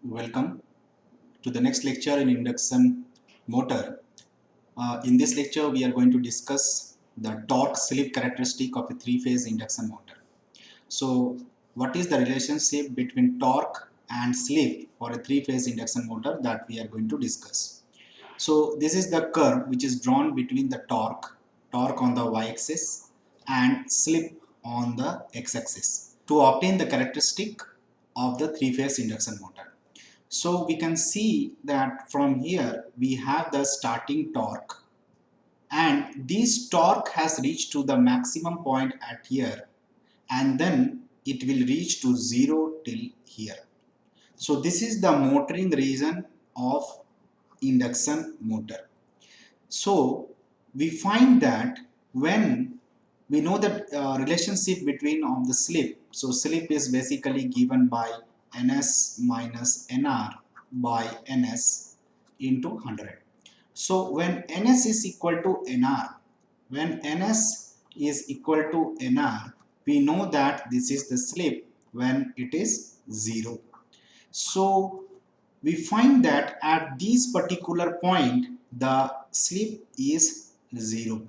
Welcome to the next lecture in induction motor. In this lecture, we are going to discuss the torque slip characteristic of a three-phase induction motor. So, what is the relationship between torque and slip for a three-phase induction motor that we are going to discuss? So, this is the curve which is drawn between the torque on the y-axis and slip on the x-axis to obtain the characteristic of the three-phase induction motor. So we can see that from here we have the starting torque, and this torque has reached to the maximum point at here, and then it will reach to 0 till here. So this is the motoring region of induction motor. So we find that when we know that relationship between of the slip. So slip is basically given by ns minus nr by ns into 100. So when ns is equal to nr, we know that this is the slip when it is 0. So we find that at this particular point the slip is 0.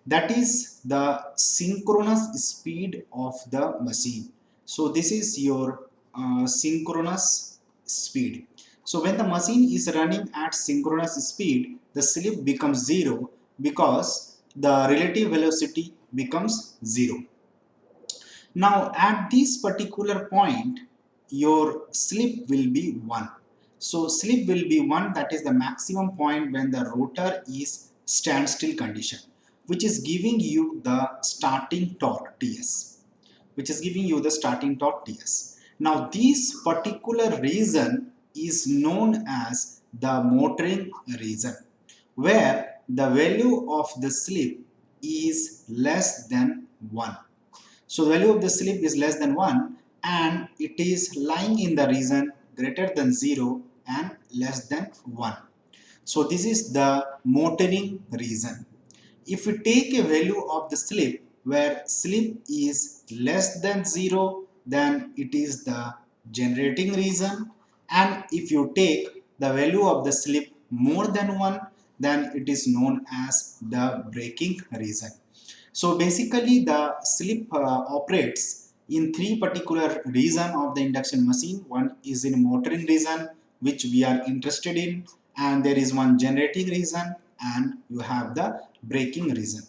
That is the synchronous speed of the machine. So this is your synchronous speed. So when the machine is running at synchronous speed, the slip becomes 0 because the relative velocity becomes 0. Now at this particular point, your slip will be 1. So slip will be 1, that is the maximum point when the rotor is standstill condition, which is giving you the starting torque Ts. Now this particular region is known as the motoring region, where the value of the slip is less than 1. So the value of the slip is less than 1, and it is lying in the region greater than 0 and less than 1. So this is the motoring region. If we take a value of the slip where slip is less than 0, then it is the generating region, and if you take the value of the slip more than 1, then it is known as the braking region. So basically the slip operates in three particular region of the induction machine. One is in motoring region, which we are interested in, and there is one generating region, and you have the braking region.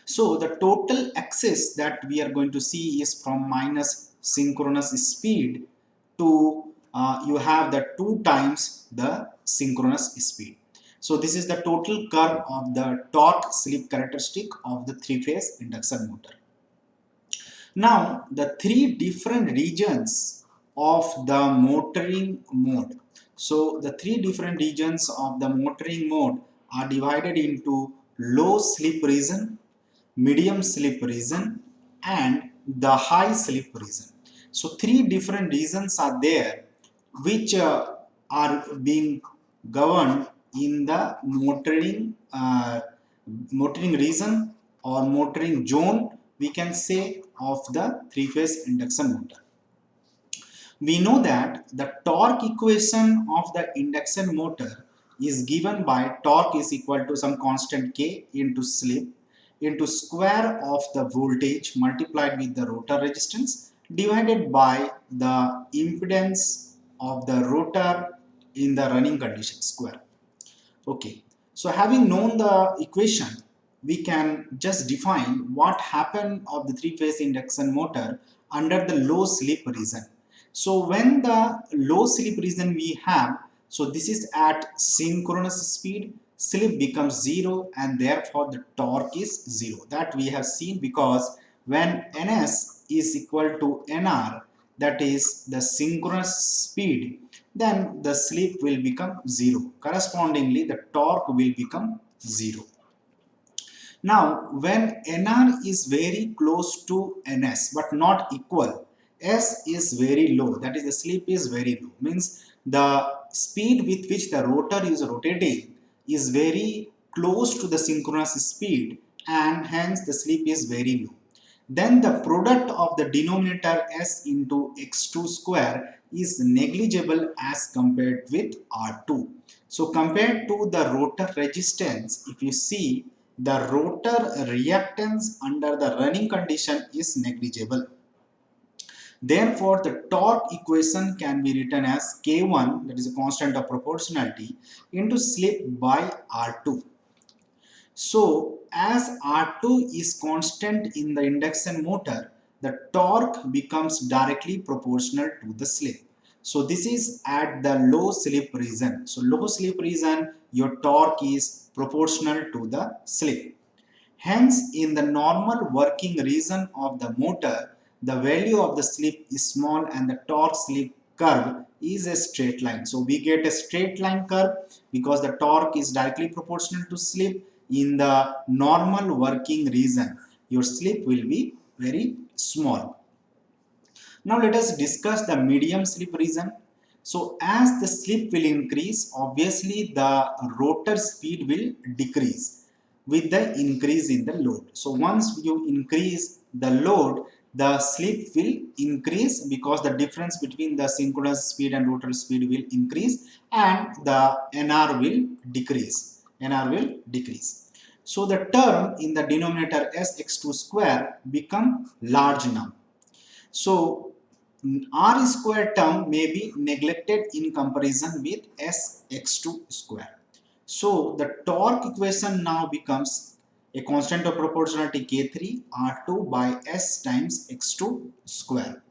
So the total axis that we are going to see is from minus synchronous speed to you have the 2 times the synchronous speed. So this is the total curve of the torque slip characteristic of the three-phase induction motor. Now the three different regions of the motoring mode. So the three different regions of the motoring mode are divided into low slip region, medium slip region, and the high slip region. So three different regions are there which are being governed in the motoring region or motoring zone, we can say, of the three-phase induction motor. We know that the torque equation of the induction motor is given by torque is equal to some constant K into slip into square of the voltage multiplied with the rotor resistance divided by the impedance of the rotor in the running condition square. Okay, so having known the equation, we can just define what happened of the three-phase induction motor under the low slip region. So when the low slip region we have, so this is at synchronous speed, slip becomes 0 and therefore the torque is 0. That we have seen because when ns is equal to nr, that is the synchronous speed, then the slip will become 0. Correspondingly, the torque will become 0. Now, when nr is very close to ns but not equal, s is very low, that is the slip is very low, means the speed with which the rotor is rotating is very close to the synchronous speed and hence the slip is very low. then the product of the denominator s into x2 square is negligible as compared with R2. So compared to the rotor resistance, if you see, the rotor reactance under the running condition is negligible. Therefore, the torque equation can be written as K1, that is a constant of proportionality, into slip by R2. So, as R2 is constant in the induction motor, the torque becomes directly proportional to the slip. So, this is at the low slip region. So, low slip region, your torque is proportional to the slip. Hence, in the normal working region of the motor, the value of the slip is small and the torque slip curve is a straight line. So, we get a straight line curve because the torque is directly proportional to slip. In the normal working region, your slip will be very small. Now, let us discuss the medium slip region. So, as the slip will increase, obviously the rotor speed will decrease with the increase in the load. So, once you increase the load, the slip will increase because the difference between the synchronous speed and rotor speed will increase and the NR will decrease. NR will decrease. So, the term in the denominator Sx2 square become large now. So, R square term may be neglected in comparison with Sx2 square. So, the torque equation now becomes a constant of proportionality K3 R2 by S times X2 square.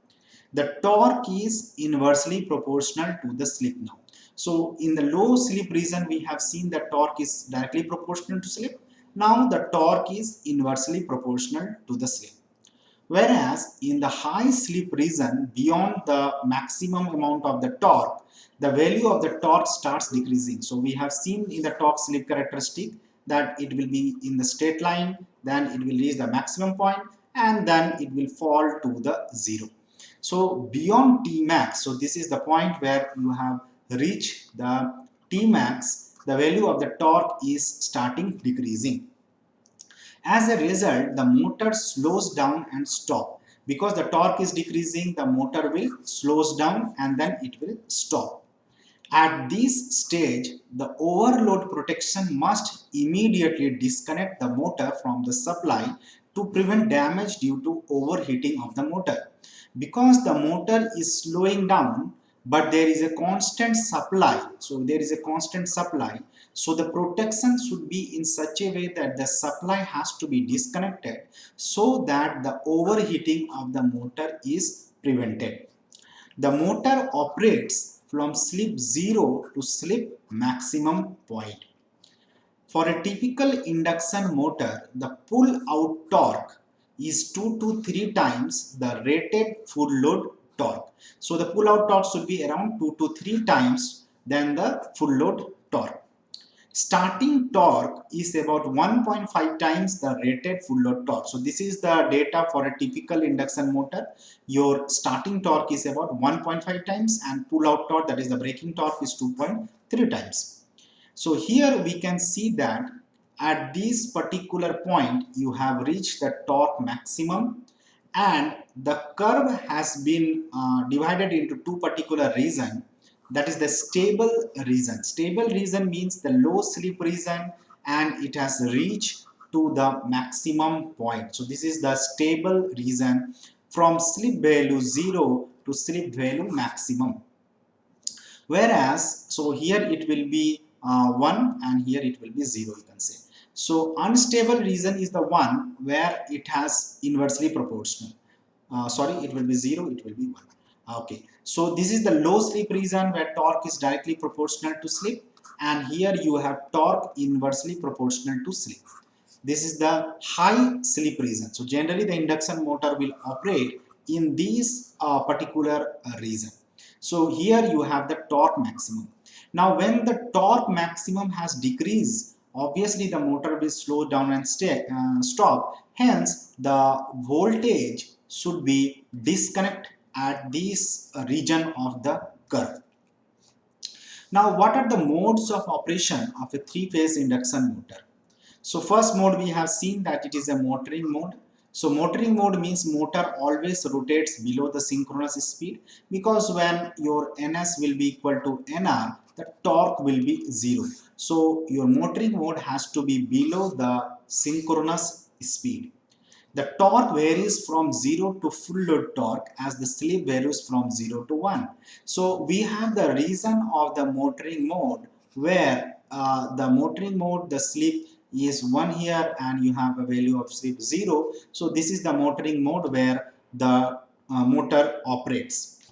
The torque is inversely proportional to the slip now. So, in the low slip region, we have seen that torque is directly proportional to slip. Now, the torque is inversely proportional to the slip. Whereas in the high slip region, beyond the maximum amount of the torque, the value of the torque starts decreasing. So we have seen in the torque slip characteristic that it will be in the straight line, then it will reach the maximum point, and then it will fall to the zero. So beyond Tmax, so this is the point where you have reached the Tmax, the value of the torque is starting decreasing. As a result, the motor slows down and stop. Because the torque is decreasing, the motor will slows down and then it will stop. At this stage, the overload protection must immediately disconnect the motor from the supply to prevent damage due to overheating of the motor. Because the motor is slowing down, but there is a constant supply, so the protection should be in such a way that the supply has to be disconnected so that the overheating of the motor is prevented. The motor operates from slip 0 to slip maximum point. For a typical induction motor, the pull out torque is 2 to 3 times the rated full load torque. So the pull out torque should be around 2 to 3 times than the full load torque. Starting torque is about 1.5 times the rated full load torque. So this is the data for a typical induction motor. Your starting torque is about 1.5 times and pull out torque, that is the braking torque, is 2.3 times. So here we can see that at this particular point you have reached the torque maximum and the curve has been divided into two particular regions. That is the stable region. Stable region means the low slip region and it has reached to the maximum point. So this is the stable region from slip value 0 to slip value maximum. Whereas, so here it will be 1 and here it will be 0, you can say. So unstable region is the one where it has inversely proportional. It will be 0, it will be 1. Okay, so this is the low slip region where torque is directly proportional to slip, and here you have torque inversely proportional to slip. This is the high slip region. So generally the induction motor will operate in this particular region. So here you have the torque maximum. Now when the torque maximum has decreased, obviously the motor will slow down and stop. Hence the voltage should be disconnect at this region of the curve. Now what are the modes of operation of a three-phase induction motor? So first mode we have seen that it is a motoring mode. So motoring mode means motor always rotates below the synchronous speed, because when your ns will be equal to nr, the torque will be 0. So your motoring mode has to be below the synchronous speed. The torque varies from 0 to full load torque as the slip varies from 0 to 1. So we have the reason of the motoring mode where the motoring mode, the slip is 1 here and you have a value of slip 0. So this is the motoring mode where the motor operates.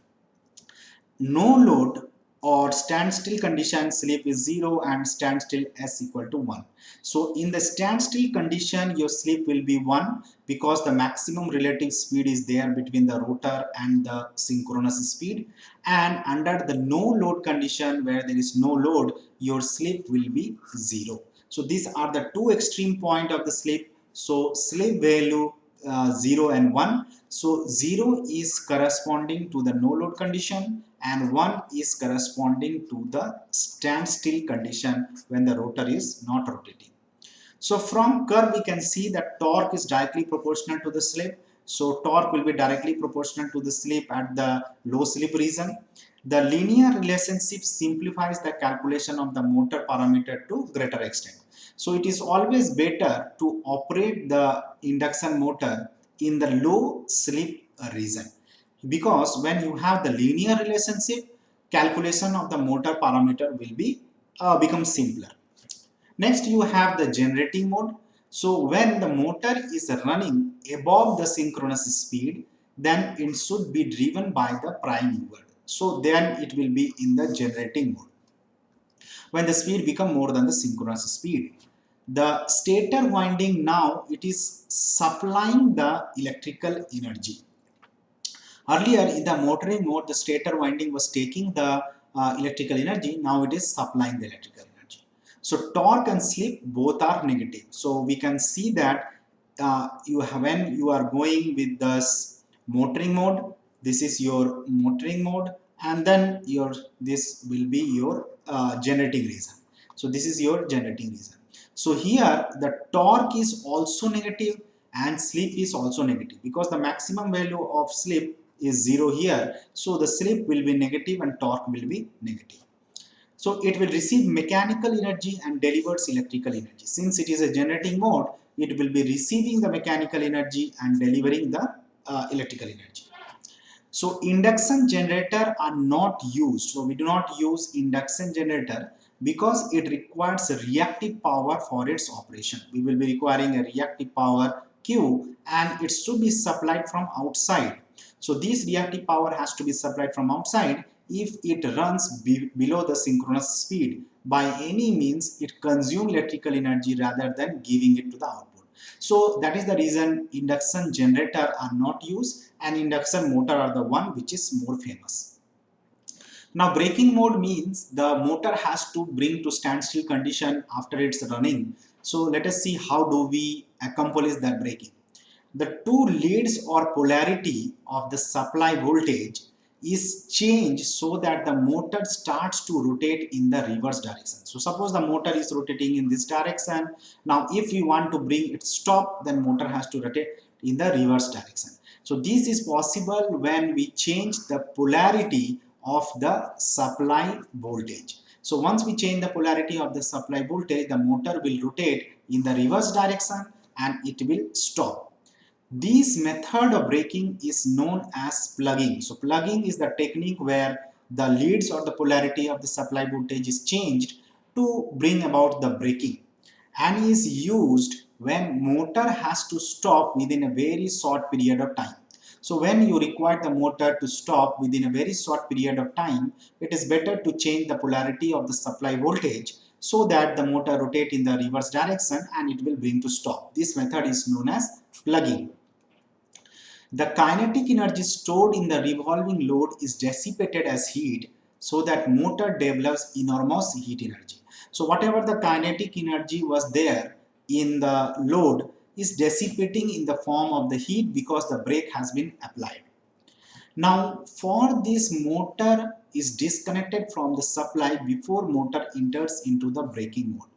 No load or standstill condition, slip is 0 and standstill s equal to 1. So in the standstill condition your slip will be 1 because the maximum relative speed is there between the rotor and the synchronous speed, and under the no load condition where there is no load your slip will be 0. So these are the two extreme point of the slip. So slip value 0 and 1. So 0 is corresponding to the no load condition and 1 is corresponding to the standstill condition when the rotor is not rotating. So from curve we can see that torque is directly proportional to the slip. So torque will be directly proportional to the slip at the low slip region. The linear relationship simplifies the calculation of the motor parameter to greater extent. So it is always better to operate the induction motor in the low slip region, because when you have the linear relationship, calculation of the motor parameter will be become simpler. Next you have the generating mode. So when the motor is running above the synchronous speed, then it should be driven by the prime mover. So then it will be in the generating mode when the speed become more than the synchronous speed. The stator winding now it is supplying the electrical energy. Earlier in the motoring mode, the stator winding was taking the electrical energy. Now it is supplying the electrical energy. So torque and slip both are negative. So we can see that when you are going with this motoring mode, this is your motoring mode, and then this will be your generating reason. So this is your generating reason. So here the torque is also negative and slip is also negative, because the maximum value of slip is 0 here. So the slip will be negative and torque will be negative. So it will receive mechanical energy and delivers electrical energy. Since it is a generating mode, it will be receiving the mechanical energy and delivering the electrical energy. So induction generator are not used. So we do not use induction generator because it requires a reactive power for its operation. We will be requiring a reactive power Q and it should be supplied from outside. So this reactive power has to be supplied from outside if it runs below the synchronous speed. By any means, it consumes electrical energy rather than giving it to the output. So that is the reason induction generator are not used and induction motor are the one which is more famous. Now braking mode means the motor has to bring to standstill condition after it's running. So let us see how do we accomplish that braking. The two leads or polarity of the supply voltage is changed so that the motor starts to rotate in the reverse direction. So suppose the motor is rotating in this direction. Now if you want to bring it stop, then motor has to rotate in the reverse direction. So this is possible when we change the polarity of the supply voltage. So once we change the polarity of the supply voltage, the motor will rotate in the reverse direction and it will stop. This method of braking is known as plugging. So plugging is the technique where the leads or the polarity of the supply voltage is changed to bring about the braking, and is used when motor has to stop within a very short period of time. So when you require the motor to stop within a very short period of time, it is better to change the polarity of the supply voltage so that the motor rotate in the reverse direction and it will bring to stop. This method is known as plugging. The kinetic energy stored in the revolving load is dissipated as heat so that motor develops enormous heat energy. So whatever the kinetic energy was there in the load is dissipating in the form of the heat because the brake has been applied. Now for this, motor is disconnected from the supply before motor enters into the braking mode.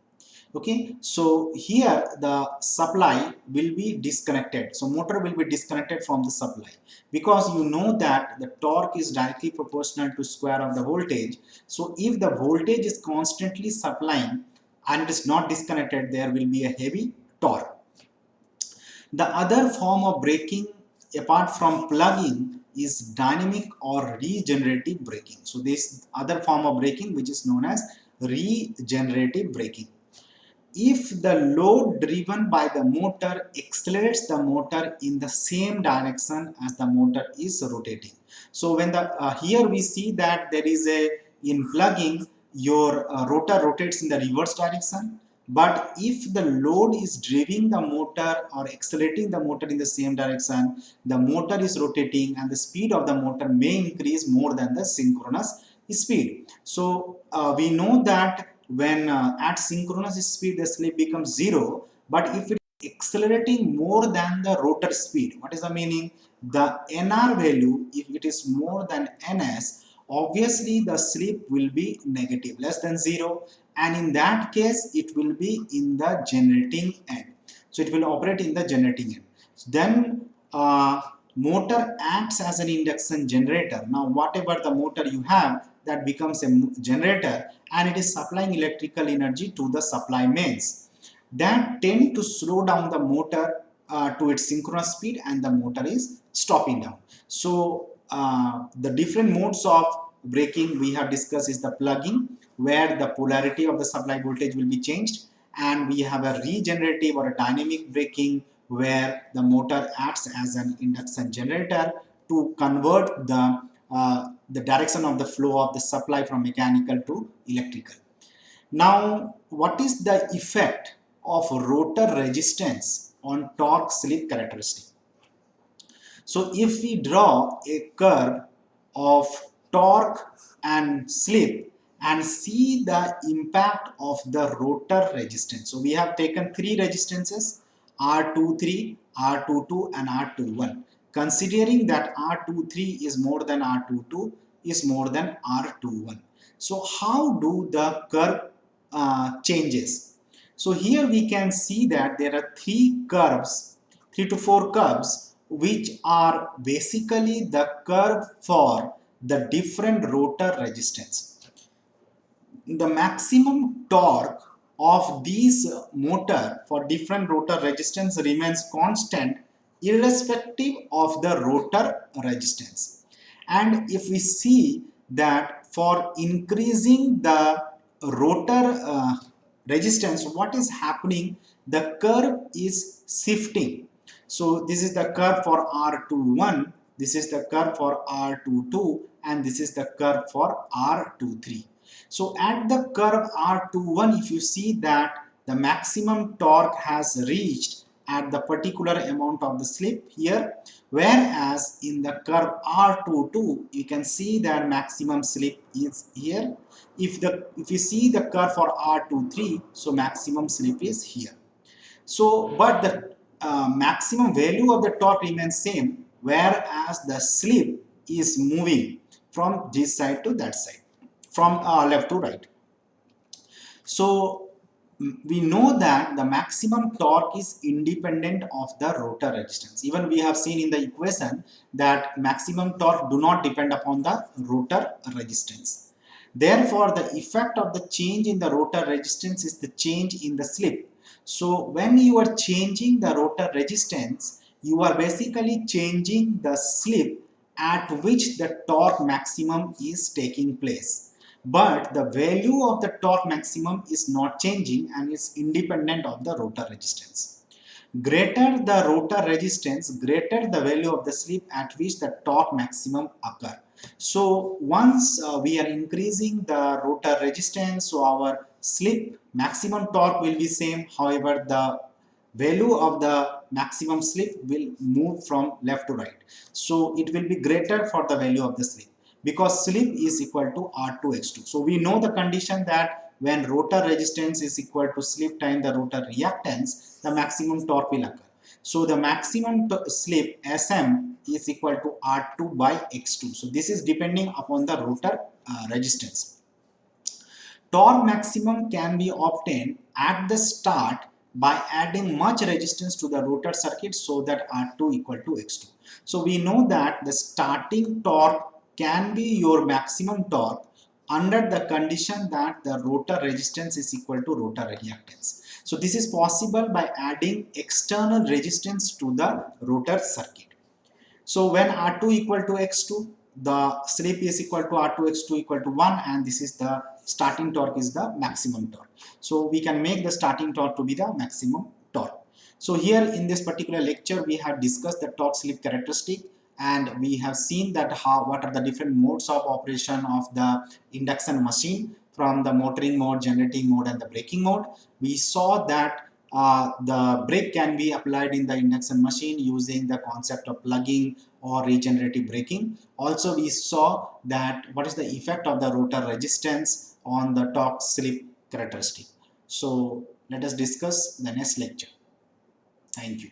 Okay, so here the supply will be disconnected. So motor will be disconnected from the supply, because you know that the torque is directly proportional to square of the voltage. So if the voltage is constantly supplying and it is not disconnected, there will be a heavy torque. The other form of braking apart from plugging is dynamic or regenerative braking. So this other form of braking, which is known as regenerative braking. If the load driven by the motor accelerates the motor in the same direction as the motor is rotating. So when the here we see that there is a, in plugging, your rotor rotates in the reverse direction, but if the load is driving the motor or accelerating the motor in the same direction, the motor is rotating and the speed of the motor may increase more than the synchronous speed. So we know that when at synchronous speed the slip becomes zero, but if it is accelerating more than the rotor speed, what is the meaning? The NR value, if it is more than NS, obviously the slip will be negative, less than zero, and in that case it will be in the generating end. So it will operate in the generating end. Then motor acts as an induction generator. Now whatever the motor you have, that becomes a generator, and it is supplying electrical energy to the supply mains that tend to slow down the motor to its synchronous speed, and the motor is stopping down. So the different modes of braking we have discussed is the plugging, where the polarity of the supply voltage will be changed, and we have a regenerative or a dynamic braking, where the motor acts as an induction generator to convert the direction of the flow of the supply from mechanical to electrical. Now, what is the effect of rotor resistance on torque slip characteristic? So, if we draw a curve of torque and slip and see the impact of the rotor resistance. So, we have taken three resistances, R23, R22 and R21. Considering that R23 is more than R22 is more than R21. So, how do the curve changes? So, here we can see that there are three to four curves, which are basically the curve for the different rotor resistance. The maximum torque of these motor for different rotor resistance remains constant irrespective of the rotor resistance. And if we see that for increasing the rotor resistance, what is happening? The curve is shifting. So this is the curve for R21, this is the curve for R22, and this is the curve for R23. So at the curve R21, if you see that the maximum torque has reached at the particular amount of the slip here, whereas in the curve R22 you can see that maximum slip is here. If you see the curve for R23, so maximum slip is here. So but the maximum value of the torque remains same, whereas the slip is moving from this side to that side, from left to right. So we know that the maximum torque is independent of the rotor resistance. Even we have seen in the equation that maximum torque do not depend upon the rotor resistance. Therefore, the effect of the change in the rotor resistance is the change in the slip. So when you are changing the rotor resistance, you are basically changing the slip at which the torque maximum is taking place. But the value of the torque maximum is not changing and is independent of the rotor resistance. Greater the rotor resistance, greater the value of the slip at which the torque maximum occur. So once we are increasing the rotor resistance, so our slip maximum torque will be same. However, the value of the maximum slip will move from left to right. So it will be greater for the value of the slip, because slip is equal to R2X2. So we know the condition that when rotor resistance is equal to slip times the rotor reactance, the maximum torque will occur. So the maximum slip Sm is equal to R2 by X2. So this is depending upon the rotor resistance. Torque maximum can be obtained at the start by adding much resistance to the rotor circuit so that R2 equal to X2. So we know that the starting torque can be your maximum torque under the condition that the rotor resistance is equal to rotor reactance. So this is possible by adding external resistance to the rotor circuit. So when R2 equal to X2, the slip is equal to R2 X2 equal to 1, and this is the starting torque is the maximum torque. So we can make the starting torque to be the maximum torque. So here in this particular lecture we have discussed the torque slip characteristic, and we have seen that what are the different modes of operation of the induction machine, from the motoring mode, generating mode, and the braking mode. We saw that the brake can be applied in the induction machine using the concept of plugging or regenerative braking. Also, we saw that what is the effect of the rotor resistance on the torque slip characteristic. So let us discuss the next lecture. Thank you.